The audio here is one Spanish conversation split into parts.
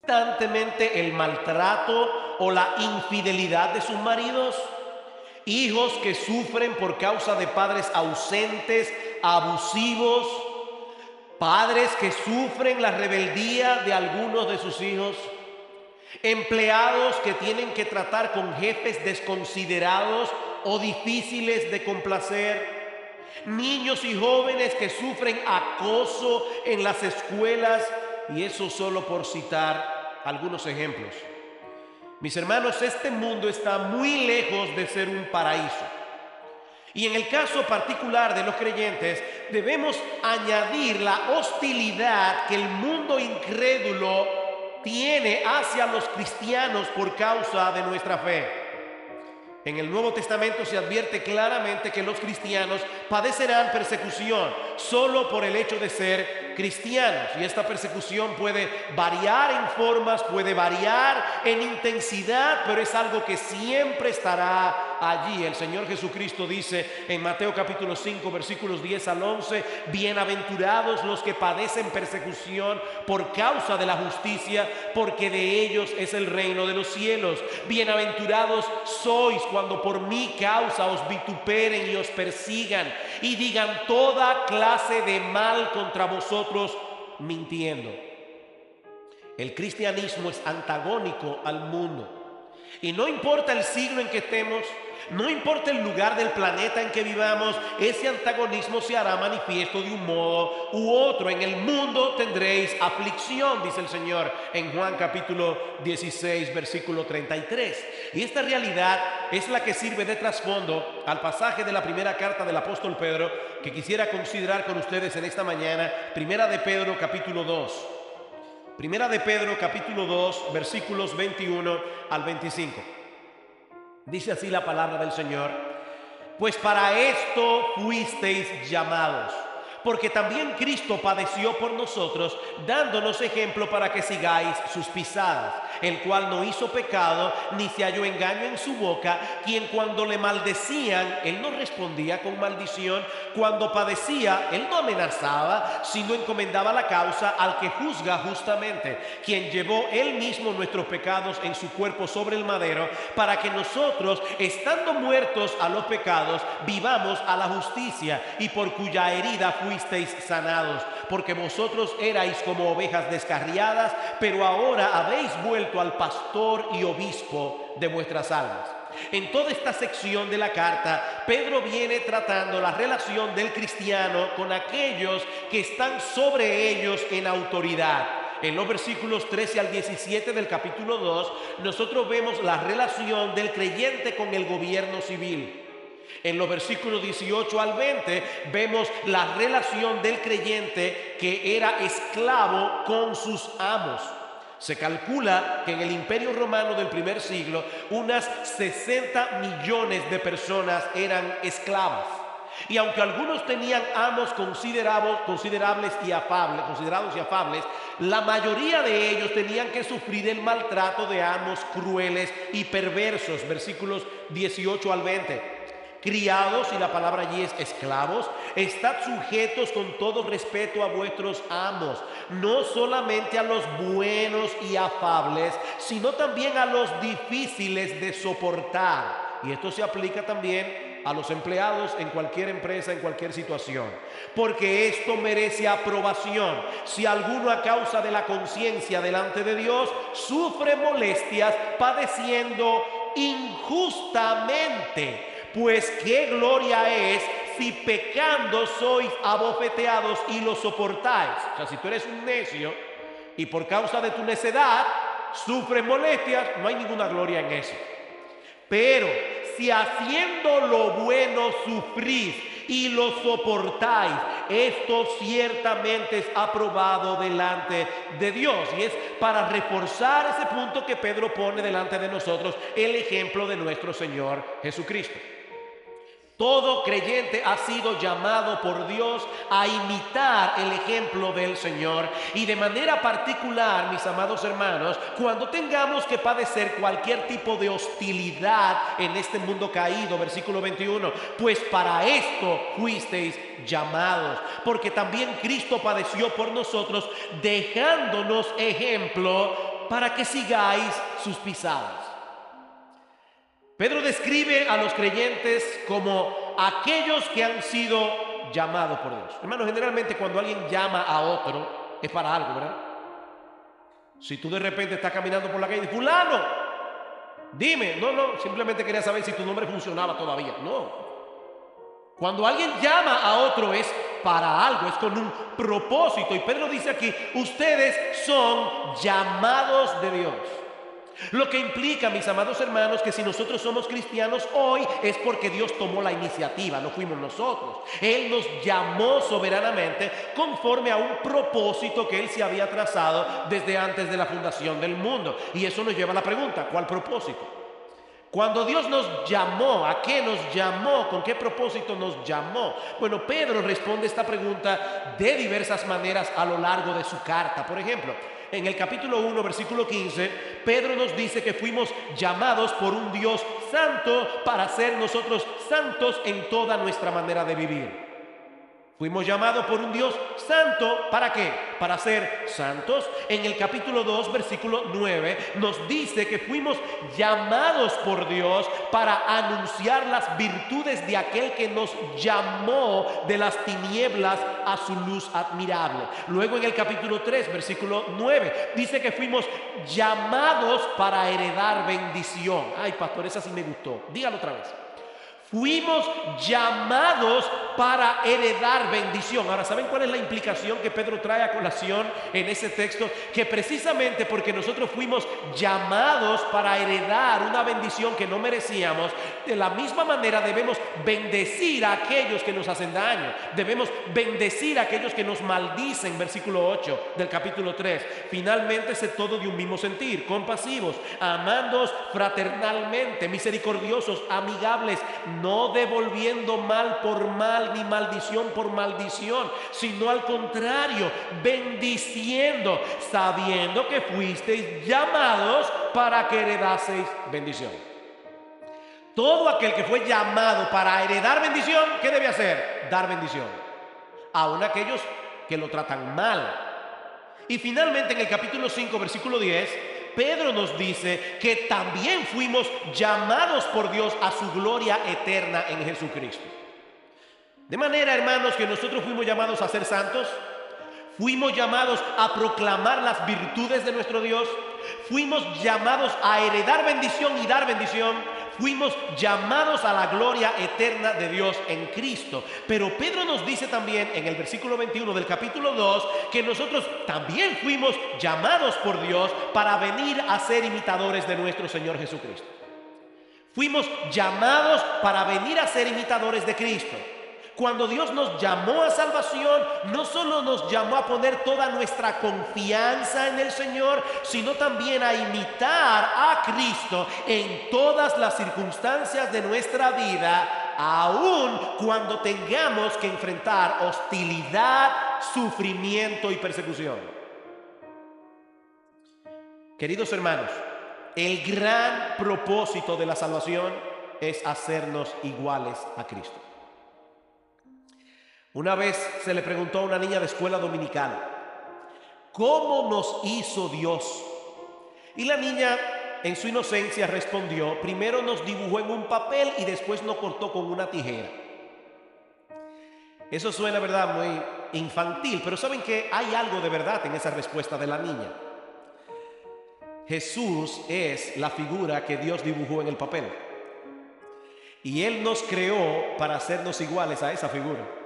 constantemente el maltrato o la infidelidad de sus maridos, hijos que sufren por causa de padres ausentes, abusivos, padres que sufren la rebeldía de algunos de sus hijos, empleados que tienen que tratar con jefes desconsiderados o difíciles de complacer, niños y jóvenes que sufren acoso en las escuelas, y eso solo por citar algunos ejemplos. Mis hermanos, este mundo está muy lejos de ser un paraíso. Y en el caso particular de los creyentes, debemos añadir la hostilidad que el mundo incrédulo tiene hacia los cristianos por causa de nuestra fe. En el Nuevo Testamento se advierte claramente que los cristianos padecerán persecución solo por el hecho de ser cristianos. Y esta persecución puede variar en formas, puede variar en intensidad, pero es algo que siempre estará allí. El Señor Jesucristo dice en Mateo capítulo 5, versículos 10 al 11, bienaventurados los que padecen persecución por causa de la justicia, porque de ellos es el reino de los cielos. Bienaventurados sois cuando por mi causa os vituperen y os persigan y digan toda clase de mal contra vosotros mintiendo. El cristianismo es antagónico al mundo. Y no importa el siglo en que estemos, no importa el lugar del planeta en que vivamos, ese antagonismo se hará manifiesto de un modo u otro. En el mundo tendréis aflicción, dice el Señor en Juan capítulo 16, versículo 33. Y esta realidad es la que sirve de trasfondo al pasaje de la primera carta del apóstol Pedro que quisiera considerar con ustedes en esta mañana, Primera de Pedro capítulo 2. Primera de Pedro capítulo 2, versículos 21 al 25. Dice así la palabra del Señor: pues para esto fuisteis llamados, porque también Cristo padeció por nosotros, dándonos ejemplo para que sigáis sus pisadas, el cual no hizo pecado, ni se halló engaño en su boca, quien cuando le maldecían, él no respondía con maldición, cuando padecía, él no amenazaba, sino encomendaba la causa al que juzga justamente, quien llevó él mismo nuestros pecados en su cuerpo sobre el madero, para que nosotros, estando muertos a los pecados, vivamos a la justicia, y por cuya herida fuisteis sanados, porque vosotros erais como ovejas descarriadas, pero ahora habéis vuelto al pastor y obispo de vuestras almas. En toda esta sección de la carta, Pedro viene tratando la relación del cristiano con aquellos que están sobre ellos en autoridad. En los versículos 13 al 17 del capítulo 2, nosotros vemos la relación del creyente con el gobierno civil. En los versículos 18 al 20 vemos la relación del creyente que era esclavo con sus amos. Se calcula que en el Imperio Romano del primer siglo unas 60 millones de personas eran esclavas. Y aunque algunos tenían amos considerables y afables, la mayoría de ellos tenían que sufrir el maltrato de amos crueles y perversos. Versículos 18 al 20. Criados, y la palabra allí es esclavos, estad sujetos con todo respeto a vuestros amos, no solamente a los buenos y afables, sino también a los difíciles de soportar. Y esto se aplica también a los empleados en cualquier empresa, en cualquier situación, porque esto merece aprobación. Si alguno a causa de la conciencia delante de Dios sufre molestias padeciendo injustamente, pues qué gloria es si pecando sois abofeteados y lo soportáis. O sea, si tú eres un necio y por causa de tu necedad sufres molestias, no hay ninguna gloria en eso. Pero si haciendo lo bueno sufrís y lo soportáis, esto ciertamente es aprobado delante de Dios. Y es para reforzar ese punto que Pedro pone delante de nosotros el ejemplo de nuestro Señor Jesucristo. Todo creyente ha sido llamado por Dios a imitar el ejemplo del Señor, y de manera particular, mis amados hermanos, cuando tengamos que padecer cualquier tipo de hostilidad en este mundo caído, versículo 21, pues para esto fuisteis llamados, porque también Cristo padeció por nosotros, dejándonos ejemplo para que sigáis sus pisadas. Pedro describe a los creyentes como aquellos que han sido llamados por Dios. Hermanos, generalmente cuando alguien llama a otro es para algo, ¿verdad? Si tú de repente estás caminando por la calle y dices, fulano, dime, no, simplemente quería saber si tu nombre funcionaba todavía. No. Cuando alguien llama a otro es para algo, es con un propósito. Y Pedro dice aquí, ustedes son llamados de Dios. Lo que implica, mis amados hermanos, que si nosotros somos cristianos hoy es porque Dios tomó la iniciativa, no fuimos nosotros. Él nos llamó soberanamente conforme a un propósito que Él se había trazado desde antes de la fundación del mundo. Y eso nos lleva a la pregunta, ¿cuál propósito? Cuando Dios nos llamó, ¿a qué nos llamó? ¿Con qué propósito nos llamó? Bueno, Pedro responde esta pregunta de diversas maneras a lo largo de su carta. Por ejemplo, en el capítulo 1, versículo 15, Pedro nos dice que fuimos llamados por un Dios santo para ser nosotros santos en toda nuestra manera de vivir. Fuimos llamados por un Dios santo, ¿para qué? Para ser santos. En el capítulo 2, versículo 9, nos dice que fuimos llamados por Dios para anunciar las virtudes de aquel que nos llamó de las tinieblas a su luz admirable. Luego en el capítulo 3, versículo 9, dice que fuimos llamados para heredar bendición. Ay, pastor, esa sí me gustó. Dígalo otra vez. Fuimos llamados para heredar bendición. Ahora, ¿saben cuál es la implicación que Pedro trae a colación en ese texto? Que precisamente porque nosotros fuimos llamados para heredar una bendición que no merecíamos, de la misma manera debemos bendecir a aquellos que nos hacen daño. Debemos bendecir a aquellos que nos maldicen, versículo 8 del capítulo 3. Finalmente, sé todo de un mismo sentir, compasivos, amándoos fraternalmente, misericordiosos, amigables, no devolviendo mal por mal ni maldición por maldición, sino al contrario, bendiciendo, sabiendo que fuisteis llamados para que heredaseis bendición. Todo aquel que fue llamado para heredar bendición, ¿qué debe hacer? Dar bendición. Aun aquellos que lo tratan mal. Y finalmente en el capítulo 5, versículo 10, Pedro nos dice que también fuimos llamados por Dios a su gloria eterna en Jesucristo. De manera, hermanos, que nosotros fuimos llamados a ser santos, fuimos llamados a proclamar las virtudes de nuestro Dios, fuimos llamados a heredar bendición y dar bendición, fuimos llamados a la gloria eterna de Dios en Cristo. Pero Pedro nos dice también en el versículo 21 del capítulo 2 que nosotros también fuimos llamados por Dios para venir a ser imitadores de nuestro Señor Jesucristo. Fuimos llamados para venir a ser imitadores de Cristo. Cuando Dios nos llamó a salvación, no solo nos llamó a poner toda nuestra confianza en el Señor, sino también a imitar a Cristo en todas las circunstancias de nuestra vida, aun cuando tengamos que enfrentar hostilidad, sufrimiento y persecución. Queridos hermanos, el gran propósito de la salvación es hacernos iguales a Cristo. Una vez se le preguntó a una niña de escuela dominical, ¿cómo nos hizo Dios? Y la niña en su inocencia respondió, primero nos dibujó en un papel y después nos cortó con una tijera. Eso suena, ¿verdad?, muy infantil, pero ¿saben qué? Hay algo de verdad en esa respuesta de la niña. Jesús es la figura que Dios dibujó en el papel. Y Él nos creó para hacernos iguales a esa figura.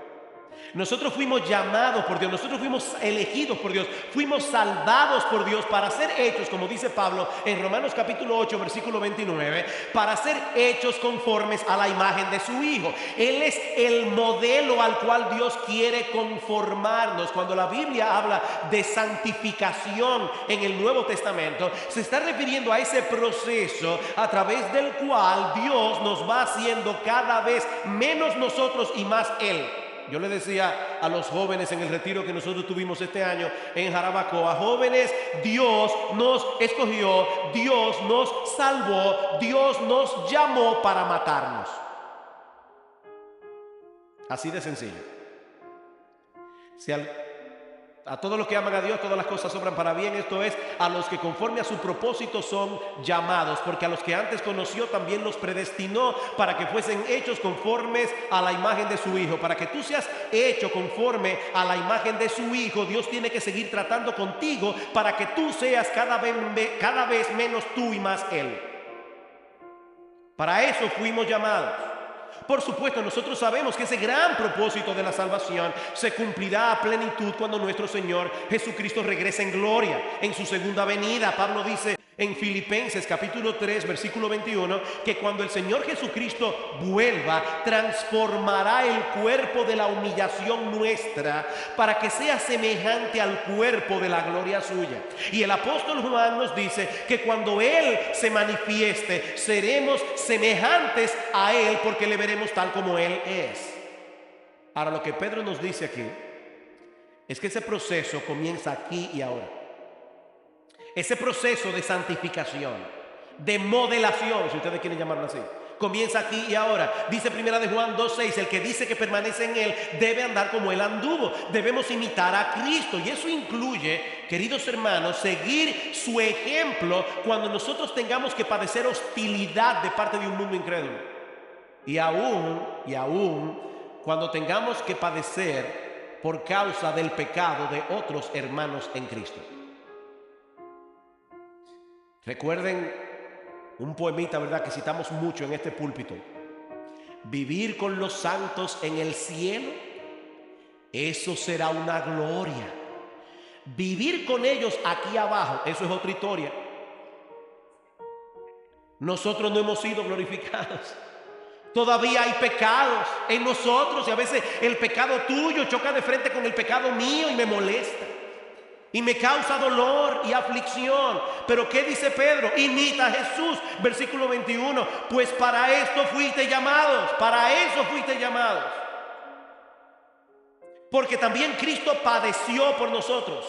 Nosotros fuimos llamados por Dios, nosotros fuimos elegidos por Dios, fuimos salvados por Dios para ser hechos, como dice Pablo en Romanos capítulo 8, versículo 29, para ser hechos conformes a la imagen de su Hijo. Él es el modelo al cual Dios quiere conformarnos. Cuando la Biblia habla de santificación en el Nuevo Testamento, se está refiriendo a ese proceso a través del cual Dios nos va haciendo cada vez menos nosotros y más Él. Yo le decía a los jóvenes en el retiro que nosotros tuvimos este año en Jarabacoa, jóvenes, Dios nos escogió, Dios nos salvó, Dios nos llamó para matarnos. Así de sencillo. A todos los que aman a Dios, todas las cosas obran para bien. Esto es, a los que conforme a su propósito son llamados. Porque a los que antes conoció también los predestinó para que fuesen hechos conformes a la imagen de su Hijo. Para que tú seas hecho conforme a la imagen de su Hijo, Dios tiene que seguir tratando contigo para que tú seas cada vez menos tú y más Él. Para eso fuimos llamados. Por supuesto, nosotros sabemos que ese gran propósito de la salvación se cumplirá a plenitud cuando nuestro Señor Jesucristo regrese en gloria, en su segunda venida. Pablo dice en Filipenses capítulo 3, versículo 21, que cuando el Señor Jesucristo vuelva, transformará el cuerpo de la humillación nuestra para que sea semejante al cuerpo de la gloria suya. Y el apóstol Juan nos dice que cuando Él se manifieste, seremos semejantes a Él porque le veremos tal como Él es. Ahora, lo que Pedro nos dice aquí es que ese proceso comienza aquí y ahora. Ese proceso de santificación, de modelación, si ustedes quieren llamarlo así, comienza aquí y ahora. Dice primera de Juan 2:6, el que dice que permanece en Él debe andar como Él anduvo. Debemos imitar a Cristo, y eso incluye, queridos hermanos, seguir su ejemplo cuando nosotros tengamos que padecer hostilidad de parte de un mundo incrédulo. Y aún cuando tengamos que padecer por causa del pecado de otros hermanos en Cristo. Recuerden un poemita, ¿verdad?, que citamos mucho en este púlpito. Vivir con los santos en el cielo, eso será una gloria. Vivir con ellos aquí abajo, eso es otra historia. Nosotros no hemos sido glorificados. Todavía hay pecados en nosotros y a veces el pecado tuyo choca de frente con el pecado mío y me molesta. Y me causa dolor y aflicción. Pero ¿qué dice Pedro? Imita a Jesús. Versículo 21. Pues para esto fuiste llamados. Para eso fuiste llamados. Porque también Cristo padeció por nosotros,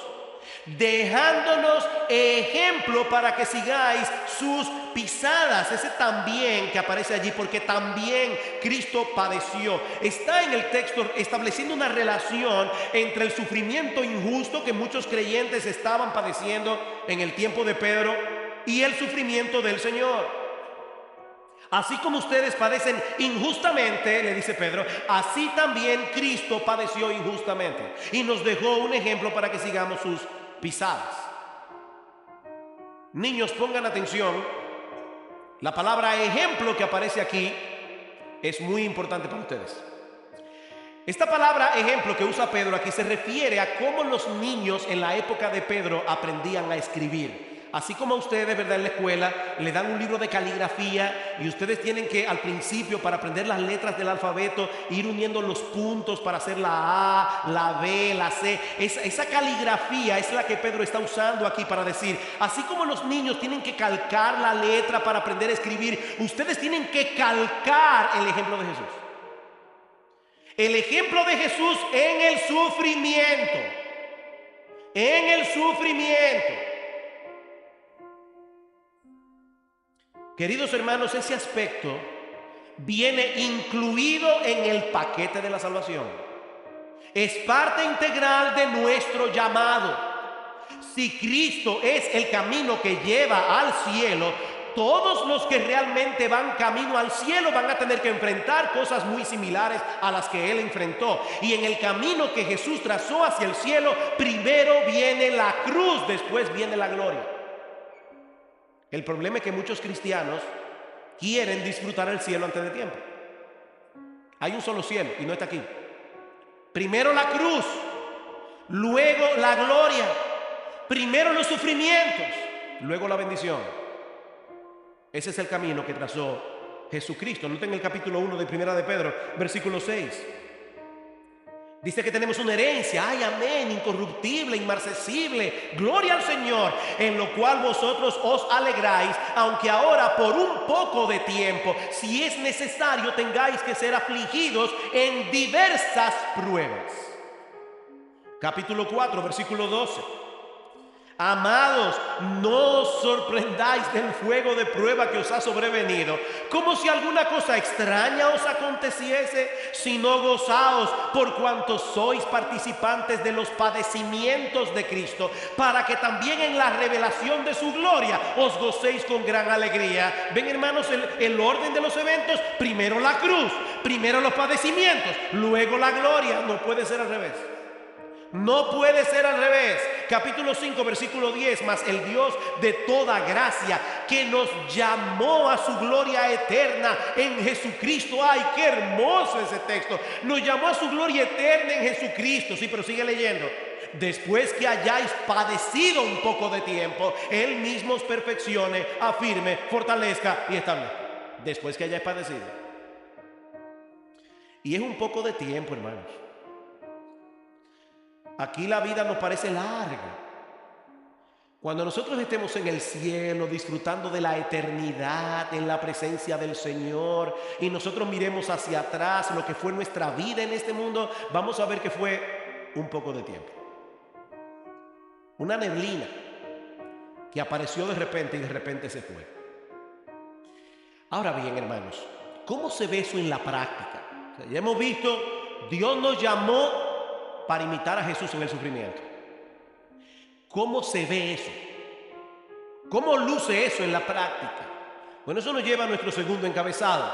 dejándonos ejemplo para que sigáis sus pisadas. Ese también que aparece allí, porque también Cristo padeció. Está en el texto estableciendo una relación entre el sufrimiento injusto que muchos creyentes estaban padeciendo en el tiempo de Pedro y el sufrimiento del Señor. Así como ustedes padecen injustamente, le dice Pedro, así también Cristo padeció injustamente y nos dejó un ejemplo para que sigamos sus pisadas. Niños, pongan atención. La palabra ejemplo que aparece aquí es muy importante para ustedes. Esta palabra ejemplo que usa Pedro aquí se refiere a cómo los niños en la época de Pedro aprendían a escribir. Así como a ustedes, ¿verdad?, en la escuela le dan un libro de caligrafía y ustedes tienen que al principio, para aprender las letras del alfabeto, ir uniendo los puntos para hacer la A, la B, la C. Esa caligrafía es la que Pedro está usando aquí para decir, así como los niños tienen que calcar la letra para aprender a escribir, ustedes tienen que calcar el ejemplo de Jesús. El ejemplo de Jesús en el sufrimiento. En el sufrimiento. Queridos hermanos, ese aspecto viene incluido en el paquete de la salvación. Es parte integral de nuestro llamado. Si Cristo es el camino que lleva al cielo, todos los que realmente van camino al cielo van a tener que enfrentar cosas muy similares a las que Él enfrentó. Y en el camino que Jesús trazó hacia el cielo, primero viene la cruz, después viene la gloria. El problema es que muchos cristianos quieren disfrutar el cielo antes de tiempo. Hay un solo cielo y no está aquí. Primero la cruz, luego la gloria, primero los sufrimientos, luego la bendición. Ese es el camino que trazó Jesucristo. Noten el capítulo 1 de Primera de Pedro, versículo 6. Dice que tenemos una herencia, ay, amén, incorruptible, inmarcesible, gloria al Señor, en lo cual vosotros os alegráis, aunque ahora por un poco de tiempo, si es necesario, tengáis que ser afligidos en diversas pruebas. Capítulo 4, versículo 12. Amados, no os sorprendáis del fuego de prueba que os ha sobrevenido, como si alguna cosa extraña os aconteciese, sino gozaos por cuanto sois participantes de los padecimientos de Cristo, para que también en la revelación de su gloria os gocéis con gran alegría. Ven, hermanos, el orden de los eventos: primero la cruz, primero los padecimientos, luego la gloria. No puede ser al revés. No puede ser al revés. Capítulo 5, versículo 10: mas el Dios de toda gracia, que nos llamó a su gloria eterna en Jesucristo. Ay, qué hermoso ese texto. Nos llamó a su gloria eterna en Jesucristo. Sí, pero sigue leyendo. Después que hayáis padecido un poco de tiempo, Él mismo os perfeccione, afirme, fortalezca y establezca. Después que hayáis padecido. Y es un poco de tiempo, hermanos. Aquí la vida nos parece larga. Cuando nosotros estemos en el cielo disfrutando de la eternidad en la presencia del Señor, y nosotros miremos hacia atrás lo que fue nuestra vida en este mundo, vamos a ver que fue un poco de tiempo. Una neblina que apareció de repente y de repente se fue. Ahora bien, hermanos, ¿cómo se ve eso en la práctica? O sea, ya hemos visto, Dios nos llamó para imitar a Jesús en el sufrimiento. ¿Cómo se ve eso? ¿Cómo luce eso en la práctica? Bueno, eso nos lleva a nuestro segundo encabezado: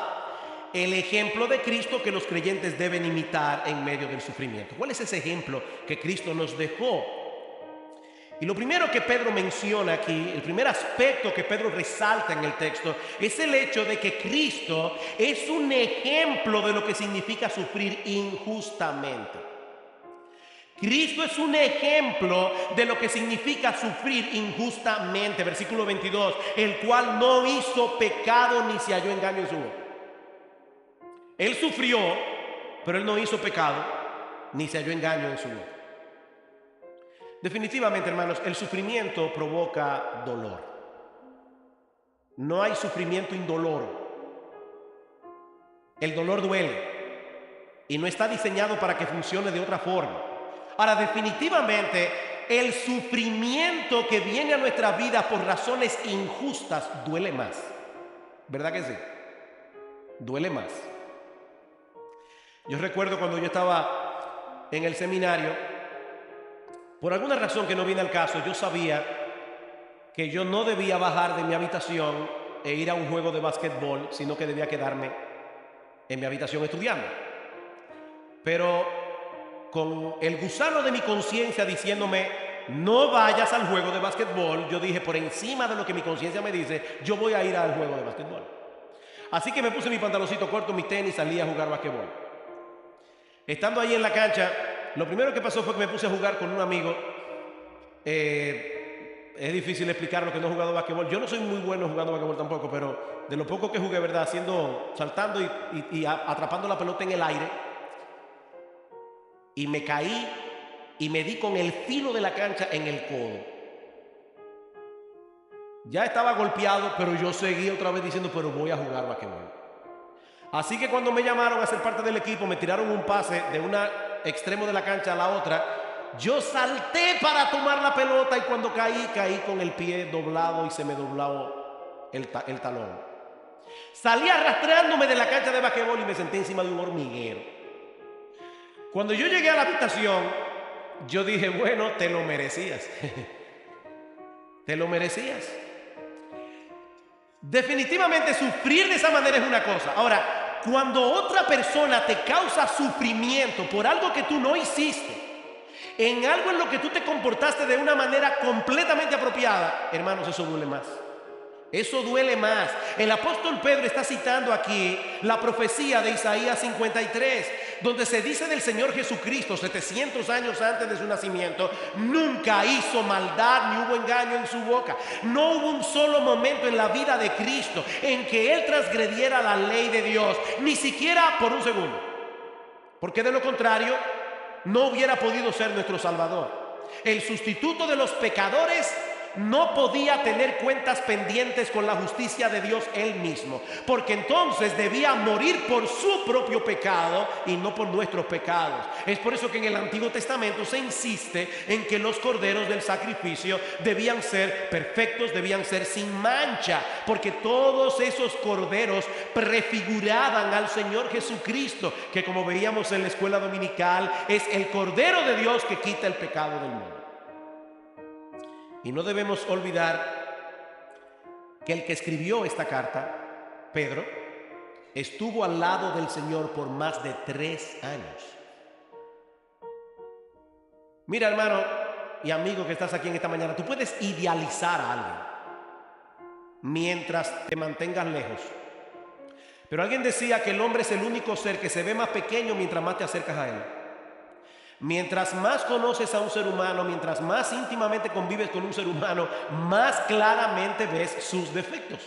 el ejemplo de Cristo que los creyentes deben imitar en medio del sufrimiento. ¿Cuál es ese ejemplo que Cristo nos dejó? Y lo primero que Pedro menciona aquí, el primer aspecto que Pedro resalta en el texto, es el hecho de que Cristo es un ejemplo de lo que significa sufrir injustamente. Cristo es un ejemplo de lo que significa sufrir injustamente. Versículo 22: el cual no hizo pecado ni se halló engaño en su boca. Él sufrió, pero él no hizo pecado ni se halló engaño en su boca. Definitivamente, hermanos, el sufrimiento provoca dolor. No hay sufrimiento indoloro. El dolor duele y no está diseñado para que funcione de otra forma. Ahora, definitivamente, el sufrimiento que viene a nuestra vida por razones injustas duele más. ¿Verdad que sí? Duele más. Yo recuerdo cuando yo estaba en el seminario, por alguna razón que no viene al caso, yo sabía que yo no debía bajar de mi habitación e ir a un juego de básquetbol, sino que debía quedarme en mi habitación estudiando. Pero con el gusano de mi conciencia diciéndome: no vayas al juego de básquetbol, yo dije, por encima de lo que mi conciencia me dice, yo voy a ir al juego de básquetbol. Así que me puse mi pantaloncito corto, mis tenis, salí a jugar básquetbol. Estando ahí en la cancha, lo primero que pasó fue que me puse a jugar con un amigo. Es difícil explicar lo que no he jugado básquetbol. Yo no soy muy bueno jugando básquetbol tampoco, pero de lo poco que jugué, ¿verdad? Saltando y atrapando la pelota en el aire. Y me caí y me di con el filo de la cancha en el codo. Ya estaba golpeado, pero yo seguí otra vez diciendo: pero voy a jugar basquetbol. Así que cuando me llamaron a ser parte del equipo, me tiraron un pase de un extremo de la cancha a la otra. Yo salté para tomar la pelota y cuando caí con el pie doblado y se me dobló el talón. Salí arrastrándome de la cancha de basquetbol y me senté encima de un hormiguero. Cuando yo llegué a la habitación, yo dije: bueno, te lo merecías. Te lo merecías. Definitivamente sufrir de esa manera es una cosa. Ahora, cuando otra persona te causa sufrimiento por algo que tú no hiciste, en algo en lo que tú te comportaste de una manera completamente apropiada, hermanos, eso duele más. Eso duele más. El apóstol Pedro está citando aquí la profecía de Isaías 53, donde se dice del Señor Jesucristo 700 años antes de su nacimiento: nunca hizo maldad ni hubo engaño en su boca. No hubo un solo momento en la vida de Cristo en que Él transgrediera la ley de Dios, ni siquiera por un segundo, porque de lo contrario no hubiera podido ser nuestro Salvador. El sustituto de los pecadores no podía tener cuentas pendientes con la justicia de Dios él mismo, porque entonces debía morir por su propio pecado y no por nuestros pecados. Es por eso que en el Antiguo Testamento se insiste en que los corderos del sacrificio debían ser perfectos, debían ser sin mancha, porque todos esos corderos prefiguraban al Señor Jesucristo, que como veíamos en la escuela dominical, es el Cordero de Dios que quita el pecado del mundo. Y no debemos olvidar que el que escribió esta carta, Pedro, estuvo al lado del Señor por más de 3 años. Mira, hermano y amigo que estás aquí en esta mañana, tú puedes idealizar a alguien mientras te mantengas lejos. Pero alguien decía que el hombre es el único ser que se ve más pequeño mientras más te acercas a él. Mientras más conoces a un ser humano, mientras más íntimamente convives con un ser humano, más claramente ves sus defectos.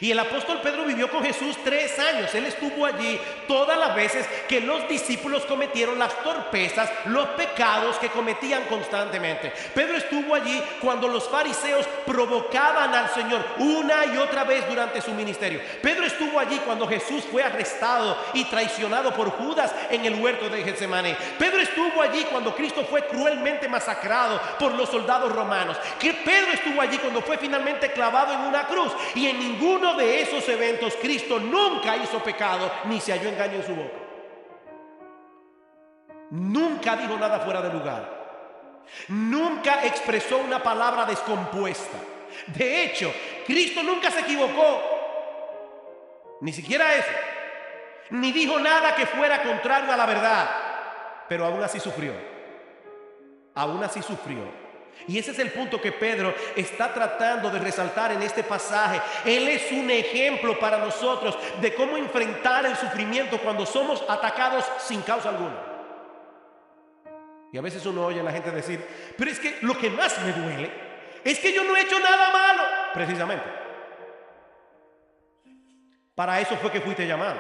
Y el apóstol Pedro vivió con Jesús 3 años. Él estuvo allí todas las veces que los discípulos cometieron las torpezas, los pecados que cometían constantemente. Pedro estuvo allí cuando los fariseos provocaban al Señor una y otra vez durante su ministerio. Pedro estuvo allí cuando Jesús fue arrestado y traicionado por Judas en el huerto de Getsemaní. Pedro estuvo allí cuando Cristo fue cruelmente masacrado por los soldados romanos. Pedro estuvo allí cuando fue finalmente clavado en una cruz. Y en ninguno de esos eventos Cristo nunca hizo pecado ni se halló engaño en su boca. Nunca dijo nada fuera de lugar. Nunca expresó una palabra descompuesta. De hecho, Cristo nunca se equivocó. Ni siquiera eso. Ni dijo nada que fuera contrario a la verdad. Pero aún así sufrió. Aún así sufrió. Y ese es el punto que Pedro está tratando de resaltar en este pasaje. Él es un ejemplo para nosotros de cómo enfrentar el sufrimiento cuando somos atacados sin causa alguna. Y a veces uno oye a la gente decir, pero es que lo que más me duele es que yo no he hecho nada malo. Precisamente. Para eso fue que fuiste llamado.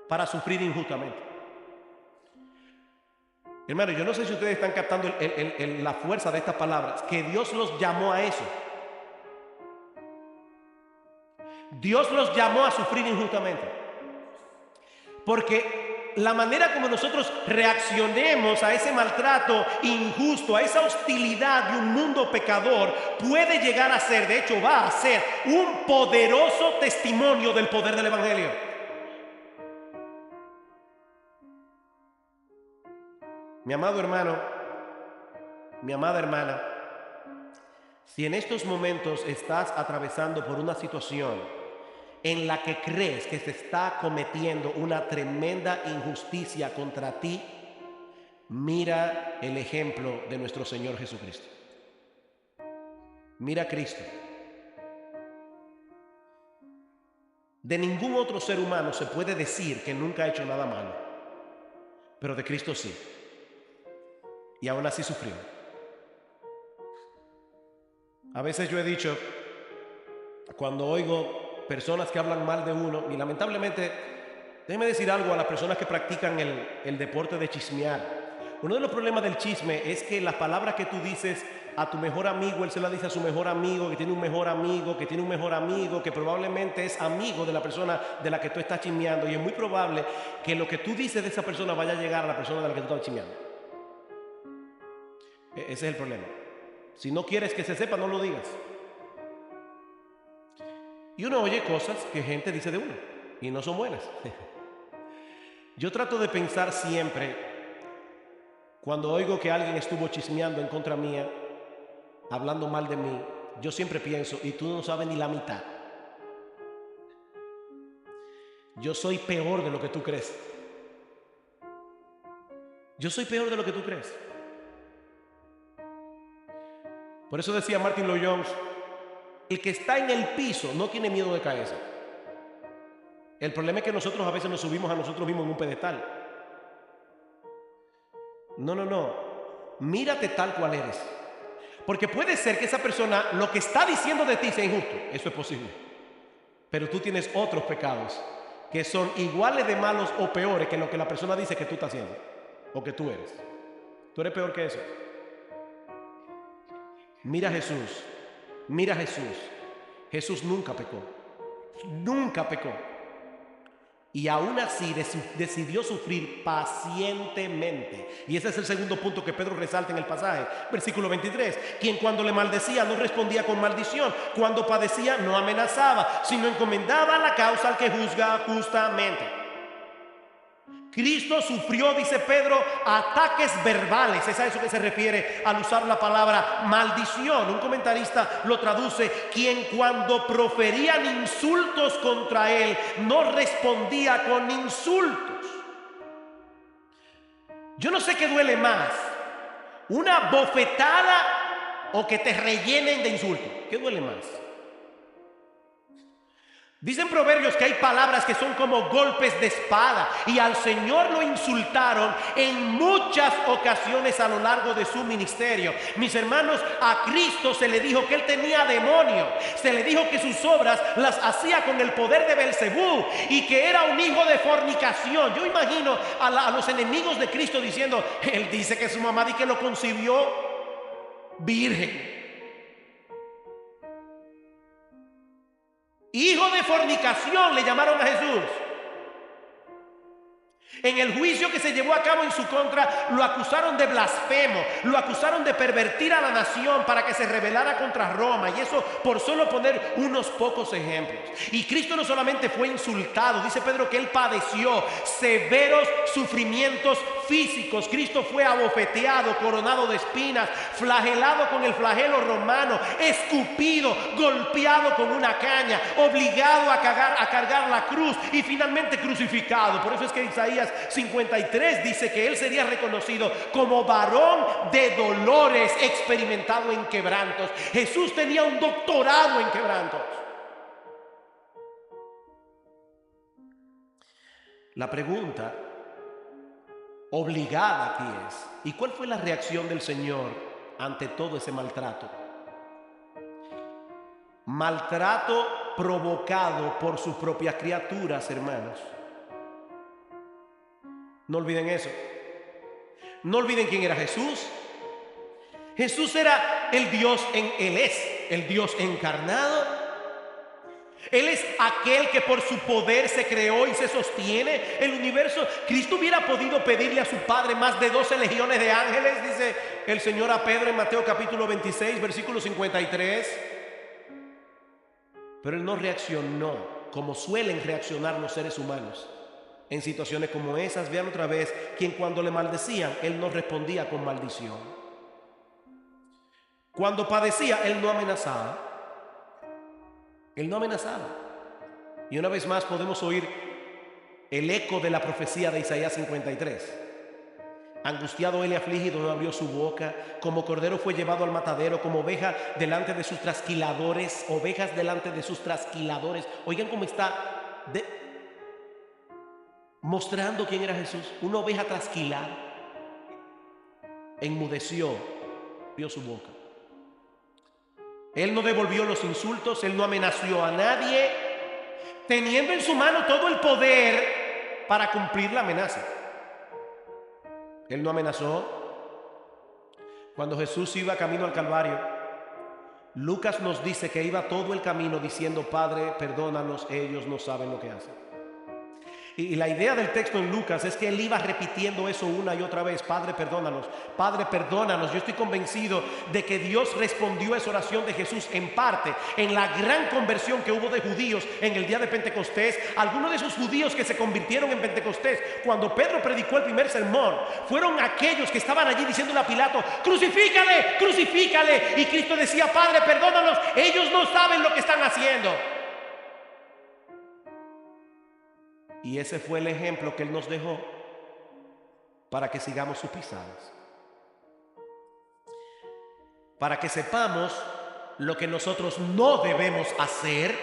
Para sufrir injustamente. Hermano, yo no sé si ustedes están captando la fuerza de estas palabras, que Dios los llamó a eso. Dios los llamó a sufrir injustamente. Porque la manera como nosotros reaccionemos a ese maltrato injusto, a esa hostilidad de un mundo pecador, puede llegar a ser, de hecho va a ser, un poderoso testimonio del poder del Evangelio. Mi amado hermano, mi amada hermana, si en estos momentos estás atravesando por una situación en la que crees que se está cometiendo una tremenda injusticia contra ti, mira el ejemplo de nuestro Señor Jesucristo. Mira a Cristo. De ningún otro ser humano se puede decir que nunca ha hecho nada malo, pero de Cristo sí. Y aún así sufrió. A veces yo he dicho, cuando oigo personas que hablan mal de uno, y lamentablemente, déjeme decir algo a las personas que practican el deporte de chismear. Uno de los problemas del chisme es que las palabras que tú dices a tu mejor amigo, él se las dice a su mejor amigo, que tiene un mejor amigo, que tiene un mejor amigo, que probablemente es amigo de la persona de la que tú estás chismeando, y es muy probable que lo que tú dices de esa persona vaya a llegar a la persona de la que tú estás chismeando. Ese es el problema. Si no quieres que se sepa, no lo digas. Y uno oye cosas que gente dice de uno y no son buenas. Yo trato de pensar siempre, cuando oigo que alguien estuvo chismeando en contra mía, hablando mal de mí, yo siempre pienso, y tú no sabes ni la mitad. Yo soy peor de lo que tú crees. Yo soy peor de lo que tú crees. Por eso decía Martin Lloyd-Jones, el que está en el piso no tiene miedo de caerse. El problema es que nosotros a veces nos subimos a nosotros mismos en un pedestal. No. Mírate tal cual eres. Porque puede ser que esa persona lo que está diciendo de ti sea injusto. Eso es posible. Pero tú tienes otros pecados que son iguales de malos o peores que lo que la persona dice que tú estás haciendo o que tú eres. Tú eres peor que eso. Mira a Jesús, mira a Jesús. Jesús nunca pecó, nunca pecó. Y aún así decidió sufrir pacientemente. Y ese es el segundo punto que Pedro resalta en el pasaje. Versículo 23. Quien cuando le maldecía no respondía con maldición. Cuando padecía no amenazaba, sino encomendaba la causa al que juzga justamente. Cristo sufrió, dice Pedro, ataques verbales. Es a eso que se refiere al usar la palabra maldición. Un comentarista lo traduce: quien cuando proferían insultos contra él no respondía con insultos. Yo no sé qué duele más, una bofetada o que te rellenen de insultos. ¿Qué duele más? Dicen Proverbios que hay palabras que son como golpes de espada, y al Señor lo insultaron en muchas ocasiones a lo largo de su ministerio. Mis hermanos, a Cristo se le dijo que él tenía demonio, se le dijo que sus obras las hacía con el poder de Belcebú y que era un hijo de fornicación. Yo imagino a los enemigos de Cristo diciendo: él dice que su mamá dice que lo concibió virgen. Hijo de fornicación le llamaron a Jesús. En el juicio que se llevó a cabo en su contra, lo acusaron de blasfemo, lo acusaron de pervertir a la nación para que se rebelara contra Roma, y eso por solo poner unos pocos ejemplos. Y Cristo no solamente fue insultado, dice Pedro que él padeció severos sufrimientos físicos. Cristo fue abofeteado, coronado de espinas, flagelado con el flagelo romano, escupido, golpeado con una caña, obligado a cargar la cruz y finalmente crucificado. Por eso es que Isaías 53 dice que él sería reconocido como varón de dolores, experimentado en quebrantos. Jesús tenía un doctorado en quebrantos. La pregunta obligada aquí es: ¿y cuál fue la reacción del Señor ante todo ese maltrato? Maltrato provocado por sus propias criaturas, hermanos. No olviden eso. No olviden quién era Jesús. Jesús era el Dios Él es el Dios encarnado. Él es aquel que por su poder se creó y se sostiene el universo. Cristo hubiera podido pedirle a su Padre más de 12 legiones de ángeles, dice el Señor a Pedro en Mateo capítulo 26, versículo 53. Pero él no reaccionó como suelen reaccionar los seres humanos en situaciones como esas. Vean otra vez, quien cuando le maldecían, él no respondía con maldición. Cuando padecía, él no amenazaba. Él no amenazaba. Y una vez más podemos oír el eco de la profecía de Isaías 53. Angustiado él y afligido no abrió su boca, como cordero fue llevado al matadero, como oveja delante de sus trasquiladores, ovejas delante de sus trasquiladores. Oigan cómo está mostrando quién era Jesús. Una oveja trasquilada. Enmudeció, abrió su boca. Él no devolvió los insultos, él no amenazó a nadie, teniendo en su mano todo el poder para cumplir la amenaza. Él no amenazó. Cuando Jesús iba camino al Calvario, Lucas nos dice que iba todo el camino diciendo: Padre, perdónalos, ellos no saben lo que hacen. Y la idea del texto en Lucas es que él iba repitiendo eso una y otra vez: Padre, perdónanos, Padre, perdónanos. Yo estoy convencido de que Dios respondió a esa oración de Jesús en parte en la gran conversión que hubo de judíos en el día de Pentecostés. Algunos de esos judíos que se convirtieron en Pentecostés cuando Pedro predicó el primer sermón fueron aquellos que estaban allí diciéndole a Pilato: crucifícale, crucifícale. Y Cristo decía: Padre, perdónanos, ellos no saben lo que están haciendo. Y ese fue el ejemplo que él nos dejó para que sigamos sus pisadas, para que sepamos lo que nosotros no debemos hacer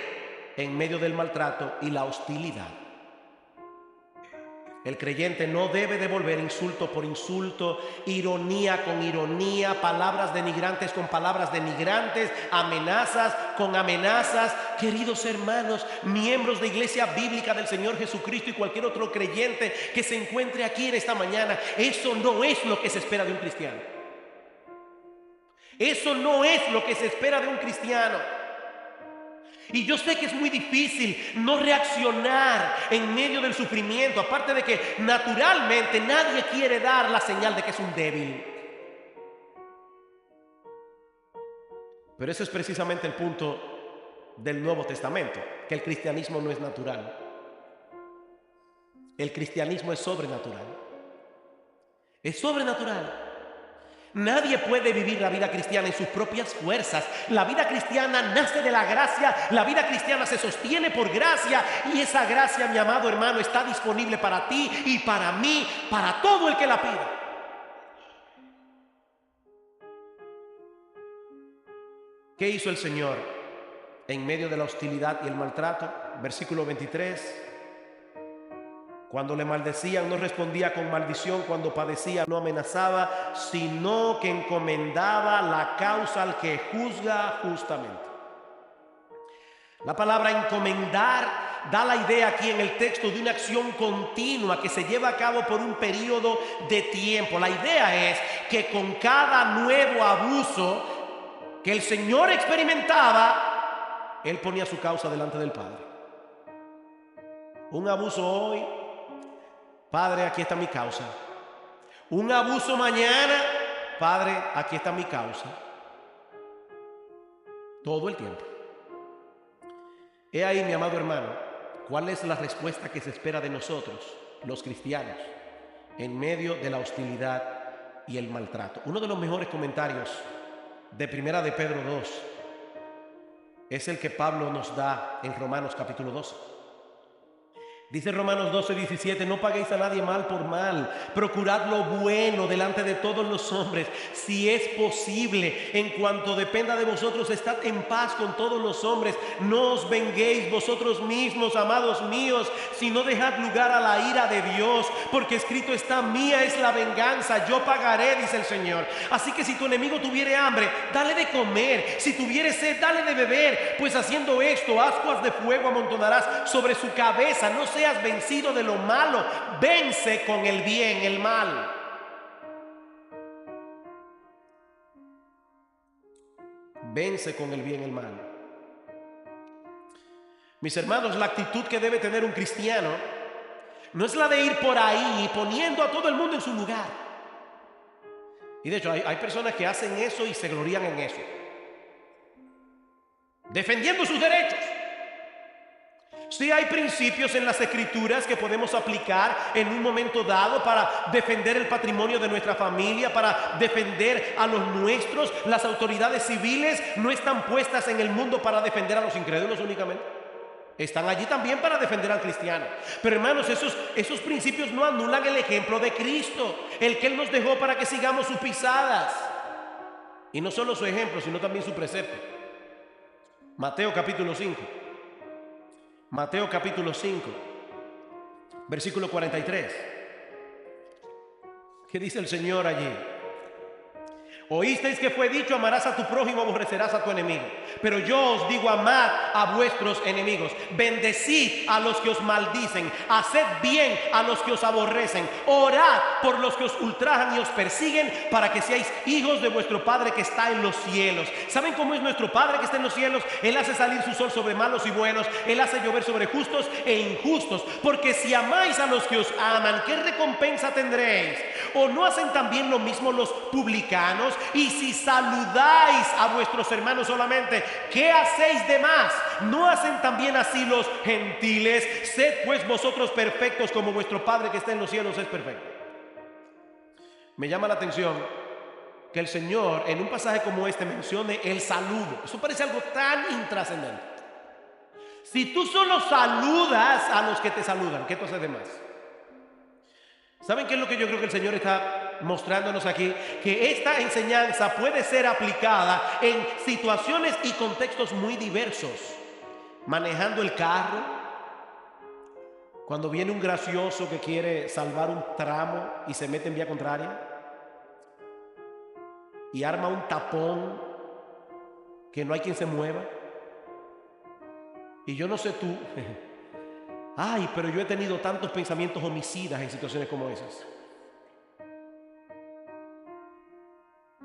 en medio del maltrato y la hostilidad. El creyente no debe devolver insulto por insulto, ironía con ironía, palabras denigrantes con palabras denigrantes, amenazas con amenazas. Queridos hermanos, miembros de Iglesia Bíblica del Señor Jesucristo y cualquier otro creyente que se encuentre aquí en esta mañana, eso no es lo que se espera de un cristiano. Eso no es lo que se espera de un cristiano. Y yo sé que es muy difícil no reaccionar en medio del sufrimiento, aparte de que naturalmente nadie quiere dar la señal de que es un débil. Pero ese es precisamente el punto del Nuevo Testamento, que el cristianismo no es natural. El cristianismo es sobrenatural. Es sobrenatural. Nadie puede vivir la vida cristiana en sus propias fuerzas. La vida cristiana nace de la gracia, la vida cristiana se sostiene por gracia, y esa gracia, mi amado hermano, está disponible para ti y para mí, para todo el que la pida. ¿Qué hizo el Señor en medio de la hostilidad y el maltrato? Versículo 23. Cuando le maldecían, no respondía con maldición; cuando padecía, no amenazaba, sino que encomendaba la causa al que juzga justamente. La palabra encomendar da la idea aquí en el texto de una acción continua que se lleva a cabo por un periodo de tiempo. La idea es que con cada nuevo abuso que el Señor experimentaba, Él ponía su causa delante del Padre. Un abuso hoy: Padre, aquí está mi causa. Un abuso mañana: Padre, aquí está mi causa. Todo el tiempo. He ahí, mi amado hermano, cuál es la respuesta que se espera de nosotros, los cristianos, en medio de la hostilidad y el maltrato. Uno de los mejores comentarios de Primera de Pedro 2 es el que Pablo nos da en Romanos capítulo 12. Dice Romanos 12:17: no paguéis a nadie mal por mal, procurad lo bueno delante de todos los hombres, si es posible, en cuanto dependa de vosotros, estad en paz con todos los hombres. No os venguéis vosotros mismos, amados míos, sino dejad lugar a la ira de Dios, porque escrito está: mía es la venganza, yo pagaré, dice el Señor. Así que si tu enemigo tuviere hambre, dale de comer; si tuviere sed, dale de beber, pues haciendo esto, ascuas de fuego amontonarás sobre su cabeza. No seas vencido de lo malo, vence con el bien el mal. Vence con el bien el mal. Mis hermanos, la actitud que debe tener un cristiano no es la de ir por ahí poniendo a todo el mundo en su lugar. Y de hecho hay personas que hacen eso y se glorían en eso, defendiendo sus derechos. Sí, hay principios en las Escrituras que podemos aplicar en un momento dado para defender el patrimonio de nuestra familia, para defender a los nuestros. Las autoridades civiles no están puestas en el mundo para defender a los incrédulos únicamente. Están allí también para defender al cristiano. Pero hermanos, esos principios no anulan el ejemplo de Cristo, el que Él nos dejó para que sigamos sus pisadas. Y no solo su ejemplo, sino también su precepto. Mateo capítulo 5. Mateo capítulo 5, versículo 43. ¿Qué dice el Señor allí? Oísteis que fue dicho: amarás a tu prójimo, aborrecerás a tu enemigo. Pero yo os digo: amad a vuestros enemigos, bendecid a los que os maldicen, haced bien a los que os aborrecen, orad por los que os ultrajan y os persiguen, para que seáis hijos de vuestro Padre que está en los cielos. ¿Saben cómo es nuestro Padre que está en los cielos? Él hace salir su sol sobre malos y buenos, Él hace llover sobre justos e injustos. Porque si amáis a los que os aman, ¿qué recompensa tendréis? ¿O no hacen también lo mismo los publicanos? Y si saludáis a vuestros hermanos solamente, ¿qué hacéis de más? ¿No hacen también así los gentiles? Sed pues vosotros perfectos, como vuestro Padre que está en los cielos es perfecto. Me llama la atención que el Señor en un pasaje como este mencione el saludo. Eso parece algo tan intrascendente. Si tú solo saludas a los que te saludan, ¿qué tú haces de más? ¿Saben qué es lo que yo creo que el Señor está mostrándonos aquí? Que esta enseñanza puede ser aplicada en situaciones y contextos muy diversos. Manejando el carro, cuando viene un gracioso que quiere salvar un tramo y se mete en vía contraria y arma un tapón que no hay quien se mueva. Y yo no sé tú, ay, pero yo he tenido tantos pensamientos homicidas en situaciones como esas.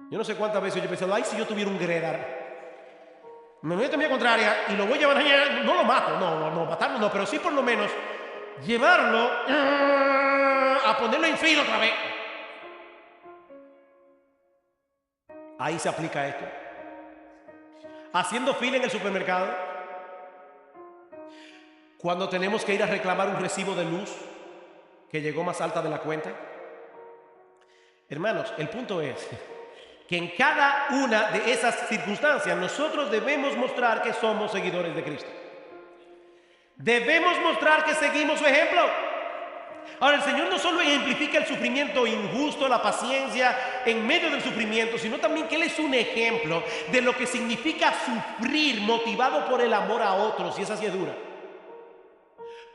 Yo no sé cuántas veces yo he pensado, ay, si yo tuviera un Gredar, me voy a cambiar contraria y lo voy a llevar allá, no lo mato, no, matarlo no, pero sí por lo menos llevarlo a ponerlo en fila otra vez. Ahí se aplica esto. Haciendo fila en el supermercado, cuando tenemos que ir a reclamar un recibo de luz que llegó más alta de la cuenta. Hermanos, el punto es que en cada una de esas circunstancias nosotros debemos mostrar que somos seguidores de Cristo. Debemos mostrar que seguimos su ejemplo. Ahora, el Señor no solo ejemplifica el sufrimiento injusto, la paciencia en medio del sufrimiento, sino también que Él es un ejemplo de lo que significa sufrir motivado por el amor a otros, y esa sí es dura.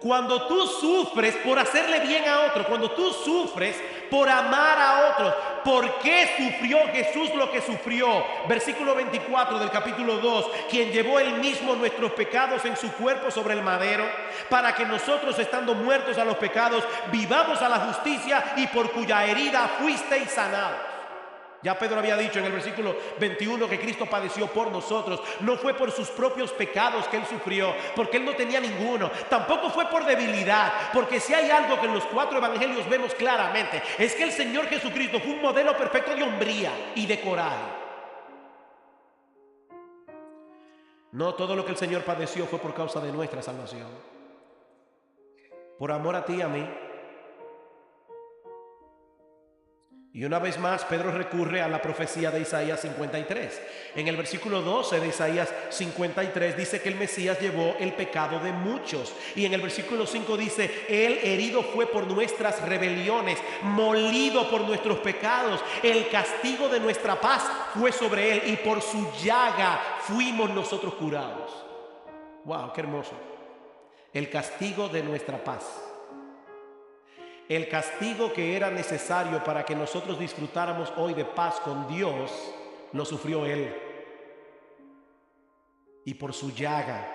Cuando tú sufres por hacerle bien a otro, cuando tú sufres por amar a otros, ¿por qué sufrió Jesús lo que sufrió? Versículo 24 del capítulo 2, quien llevó él mismo nuestros pecados en su cuerpo sobre el madero, para que nosotros, estando muertos a los pecados, vivamos a la justicia, y por cuya herida fuisteis sanados. Ya Pedro había dicho en el versículo 21 que Cristo padeció por nosotros. No fue por sus propios pecados que Él sufrió, porque Él no tenía ninguno. Tampoco fue por debilidad, porque si hay algo que en los 4 evangelios vemos claramente, es que el Señor Jesucristo fue un modelo perfecto de hombría y de coraje. No todo lo que el Señor padeció fue por causa de nuestra salvación. Por amor a ti y a mí. Y una vez más Pedro recurre a la profecía de Isaías 53. En el versículo 12 de Isaías 53 dice que el Mesías llevó el pecado de muchos. Y en el versículo 5 dice, Él herido fue por nuestras rebeliones, molido por nuestros pecados. El castigo de nuestra paz fue sobre Él, y por su llaga fuimos nosotros curados. ¡Wow! ¡Qué hermoso! El castigo de nuestra paz. El castigo que era necesario para que nosotros disfrutáramos hoy de paz con Dios, lo sufrió Él. Y por su llaga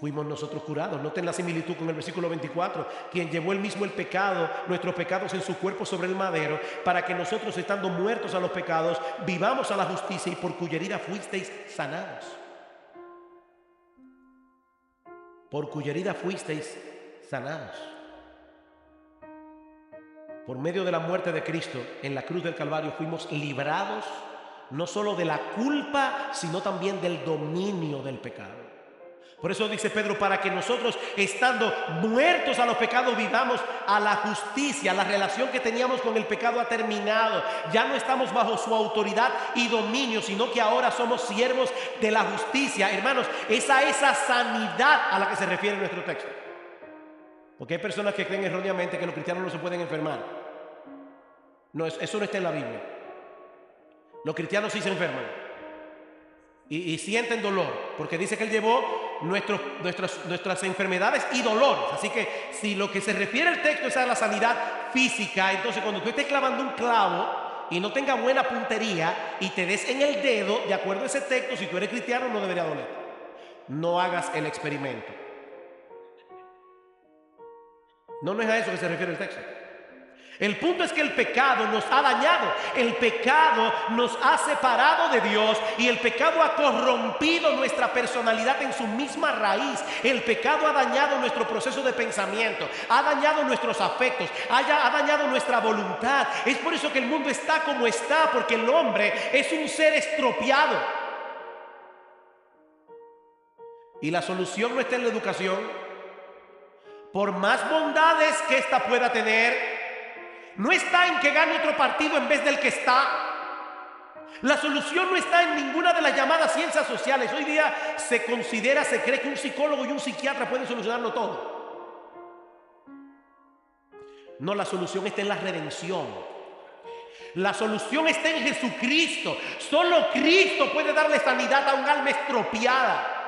fuimos nosotros curados. Noten la similitud con el versículo 24. Quien llevó él mismo el pecado, nuestros pecados en su cuerpo sobre el madero, para que nosotros, estando muertos a los pecados, vivamos a la justicia, y por cuya herida fuisteis sanados. Por cuya herida fuisteis sanados. Por medio de la muerte de Cristo en la cruz del Calvario fuimos librados no solo de la culpa, sino también del dominio del pecado. Por eso dice Pedro, para que nosotros, estando muertos a los pecados, vivamos a la justicia. La relación que teníamos con el pecado ha terminado. Ya no estamos bajo su autoridad y dominio, sino que ahora somos siervos de la justicia. Hermanos, esa sanidad a la que se refiere nuestro texto. Porque hay personas que creen erróneamente que los cristianos no se pueden enfermar. No, eso no está en la Biblia. Los cristianos sí se enferman y sienten dolor, porque dice que Él llevó nuestras enfermedades y dolores. Así que si lo que se refiere al texto es a la sanidad física, entonces cuando tú estés clavando un clavo y no tenga buena puntería y te des en el dedo, de acuerdo a ese texto, si tú eres cristiano no debería doler. No hagas el experimento. No es a eso que se refiere el texto. El punto es que el pecado nos ha dañado. El pecado nos ha separado de Dios, y el pecado ha corrompido nuestra personalidad en su misma raíz. El pecado ha dañado nuestro proceso de pensamiento, ha dañado nuestros afectos, ha dañado nuestra voluntad. Es por eso que el mundo está como está, porque el hombre es un ser estropeado. Y la solución no está en la educación. Por más bondades que ésta pueda tener, no está en que gane otro partido en vez del que está. La solución no está en ninguna de las llamadas ciencias sociales. Hoy día se cree que un psicólogo y un psiquiatra pueden solucionarlo todo. No, la solución está en la redención. La solución está en Jesucristo. Solo Cristo puede darle sanidad a un alma estropeada.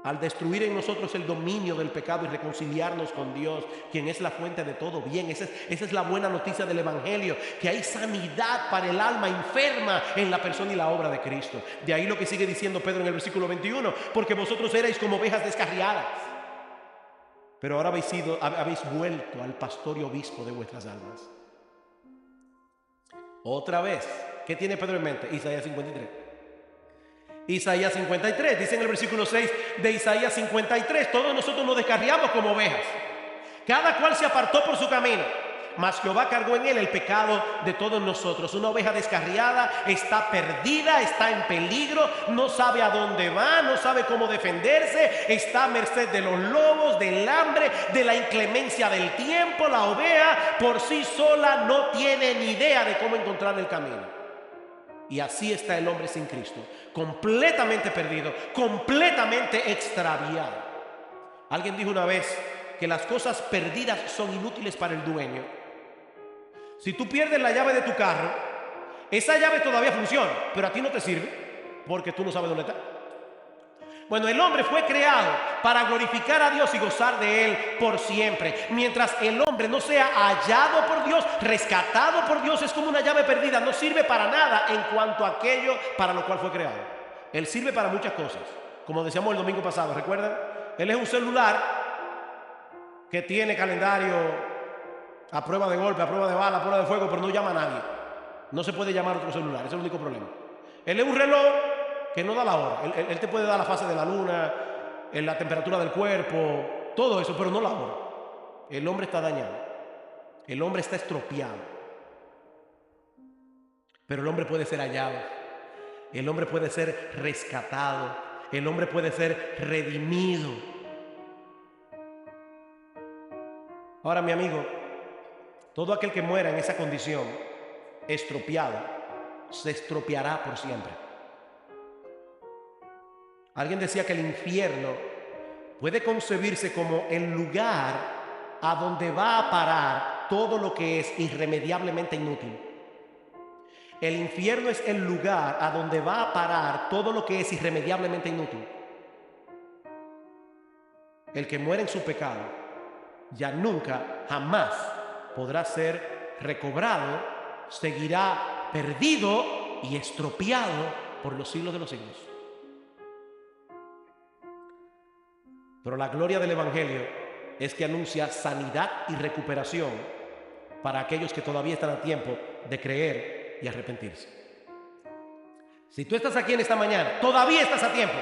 Al destruir en nosotros el dominio del pecado y reconciliarnos con Dios, quien es la fuente de todo bien. Esa es la buena noticia del Evangelio, que hay sanidad para el alma enferma en la persona y la obra de Cristo. De ahí lo que sigue diciendo Pedro en el versículo 21, porque vosotros erais como ovejas descarriadas, pero ahora habéis vuelto al pastor y obispo de vuestras almas. Otra vez, ¿qué tiene Pedro en mente? Isaías 53. Isaías 53, dice en el versículo 6 de Isaías 53, todos nosotros nos descarriamos como ovejas, cada cual se apartó por su camino, mas Jehová cargó en él el pecado de todos nosotros. Una oveja descarriada está perdida, está en peligro, no sabe a dónde va, no sabe cómo defenderse, está a merced de los lobos, del hambre, de la inclemencia del tiempo. La oveja por sí sola no tiene ni idea de cómo encontrar el camino. Y así está el hombre sin Cristo, completamente perdido, completamente extraviado. Alguien dijo una vez que las cosas perdidas son inútiles para el dueño. Si tú pierdes la llave de tu carro, esa llave todavía funciona, pero a ti no te sirve porque tú no sabes dónde está. Bueno, el hombre fue creado para glorificar a Dios y gozar de Él por siempre. Mientras el hombre no sea hallado por Dios, rescatado por Dios, es como una llave perdida. No sirve para nada en cuanto a aquello para lo cual fue creado. Él sirve para muchas cosas. Como decíamos el domingo pasado, ¿recuerdan? Él es un celular que tiene calendario a prueba de golpe, a prueba de bala, a prueba de fuego, pero no llama a nadie. No se puede llamar a otro celular, ese es el único problema. Él es un reloj que no da la hora. Él te puede dar la fase de la luna, la temperatura del cuerpo, todo eso, pero no la hora. El hombre está dañado. El hombre está estropeado. Pero el hombre puede ser hallado. El hombre puede ser rescatado. El hombre puede ser redimido. Ahora, mi amigo, todo aquel que muera en esa condición, estropeado, se estropeará por siempre. Alguien decía que el infierno puede concebirse como el lugar a donde va a parar todo lo que es irremediablemente inútil. El infierno es el lugar a donde va a parar todo lo que es irremediablemente inútil. El que muere en su pecado ya nunca, jamás podrá ser recobrado, seguirá perdido y estropeado por los siglos de los siglos. Pero la gloria del Evangelio es que anuncia sanidad y recuperación para aquellos que todavía están a tiempo de creer y arrepentirse. Si tú estás aquí en esta mañana, todavía estás a tiempo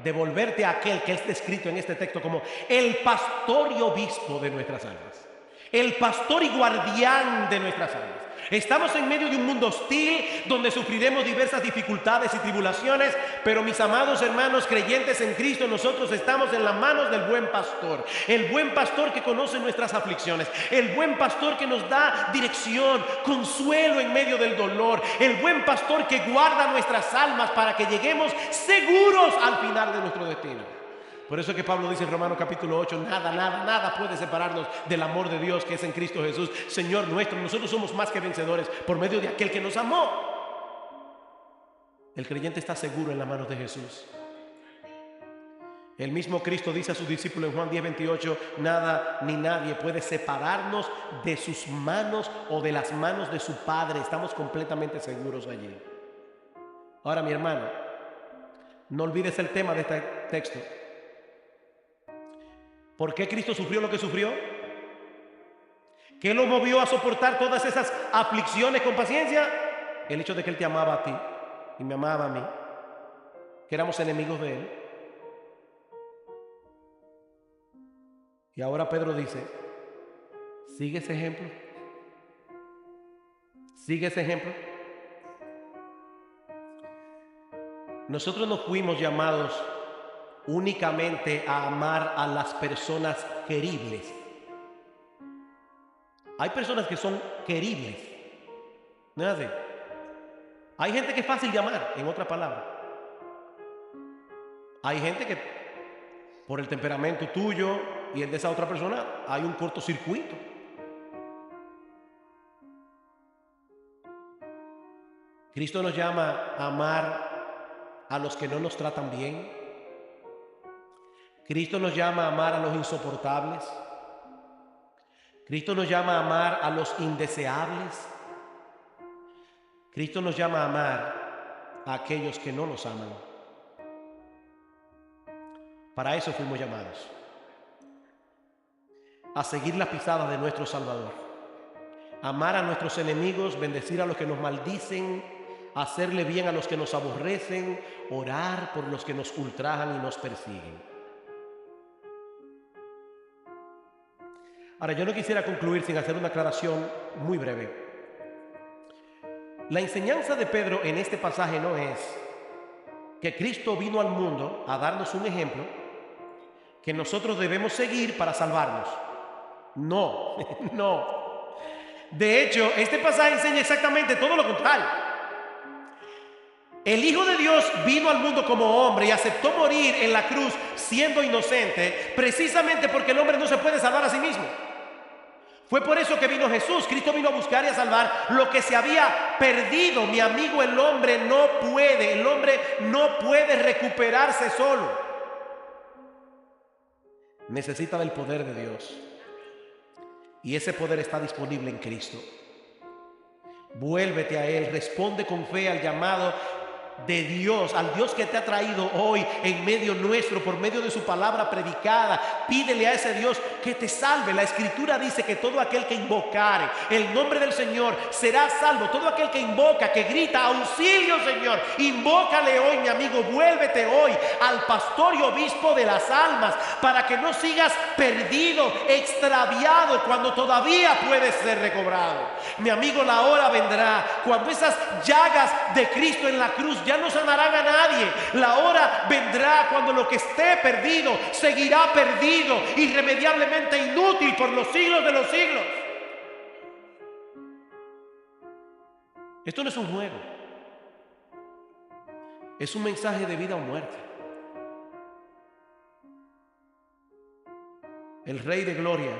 de volverte a aquel que es descrito en este texto como el pastor y obispo de nuestras almas, el pastor y guardián de nuestras almas. Estamos en medio de un mundo hostil donde sufriremos diversas dificultades y tribulaciones, pero mis amados hermanos creyentes en Cristo, nosotros estamos en las manos del buen pastor, el buen pastor que conoce nuestras aflicciones, el buen pastor que nos da dirección, consuelo en medio del dolor, el buen pastor que guarda nuestras almas para que lleguemos seguros al final de nuestro destino. Por eso es que Pablo dice en Romanos capítulo 8, nada puede separarnos del amor de Dios que es en Cristo Jesús, Señor nuestro. Nosotros somos más que vencedores por medio de aquel que nos amó. El creyente está seguro en las manos de Jesús. El mismo Cristo dice a sus discípulos en Juan 10:28, nada ni nadie puede separarnos de sus manos o de las manos de su Padre. Estamos completamente seguros allí. Ahora, mi hermano, no olvides el tema de este texto. ¿Por qué Cristo sufrió lo que sufrió? ¿Qué lo movió a soportar todas esas aflicciones con paciencia? El hecho de que Él te amaba a ti y me amaba a mí, que éramos enemigos de Él. Y ahora Pedro dice, sigue ese ejemplo. Sigue ese ejemplo. Nosotros no fuimos llamados únicamente a amar a las personas queribles. Hay personas que son queribles, ¿no es así? Hay gente que es fácil de amar, en otras palabras. Hay gente que por el temperamento tuyo y el de esa otra persona hay un cortocircuito. Cristo nos llama a amar a los que no nos tratan bien. Cristo nos llama a amar a los insoportables. Cristo nos llama a amar a los indeseables. Cristo nos llama a amar a aquellos que no nos aman. Para eso fuimos llamados. A seguir las pisadas de nuestro Salvador. amar a nuestros enemigos, bendecir a los que nos maldicen, hacerle bien a los que nos aborrecen, orar por los que nos ultrajan y nos persiguen. Ahora, yo no quisiera concluir sin hacer una aclaración muy breve. La enseñanza de Pedro en este pasaje no es que Cristo vino al mundo a darnos un ejemplo que nosotros debemos seguir para salvarnos. No, no. De hecho, este pasaje enseña exactamente todo lo contrario. El Hijo de Dios vino al mundo como hombre y aceptó morir en la cruz siendo inocente, precisamente porque el hombre no se puede salvar a sí mismo. Fue por eso que vino Jesús. Cristo vino a buscar y a salvar lo que se había perdido. Mi amigo, el hombre no puede recuperarse solo. Necesita del poder de Dios. Y ese poder está disponible en Cristo. Vuélvete a Él, responde con fe al llamado de Dios, al Dios que te ha traído hoy en medio nuestro por medio de su palabra predicada. Pídele a ese Dios que te salve. La Escritura dice que todo aquel que invocare el nombre del Señor será salvo. Todo aquel que invoca, que grita auxilio, Señor, invócale hoy, mi amigo. Vuélvete hoy al pastor y obispo de las almas para que no sigas perdido, extraviado, cuando todavía puedes ser recobrado. Mi amigo, la hora vendrá cuando esas llagas de Cristo en la cruz ya no sanarán a nadie. La hora vendrá cuando lo que esté perdido seguirá perdido, irremediablemente inútil por los siglos de los siglos. Esto no es un juego, es un mensaje de vida o muerte. El Rey de Gloria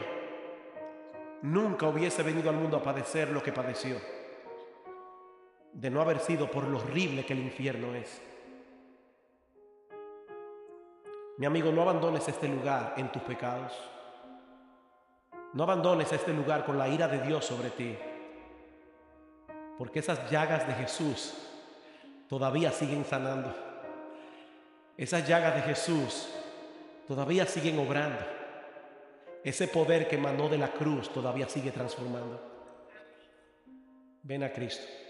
nunca hubiese venido al mundo a padecer lo que padeció, de no haber sido por lo horrible que el infierno es. Mi amigo, no abandones este lugar en tus pecados. No abandones este lugar con la ira de Dios sobre ti, porque esas llagas de Jesús todavía siguen sanando. Esas llagas de Jesús todavía siguen obrando. Ese poder que emanó de la cruz todavía sigue transformando. Ven a Cristo.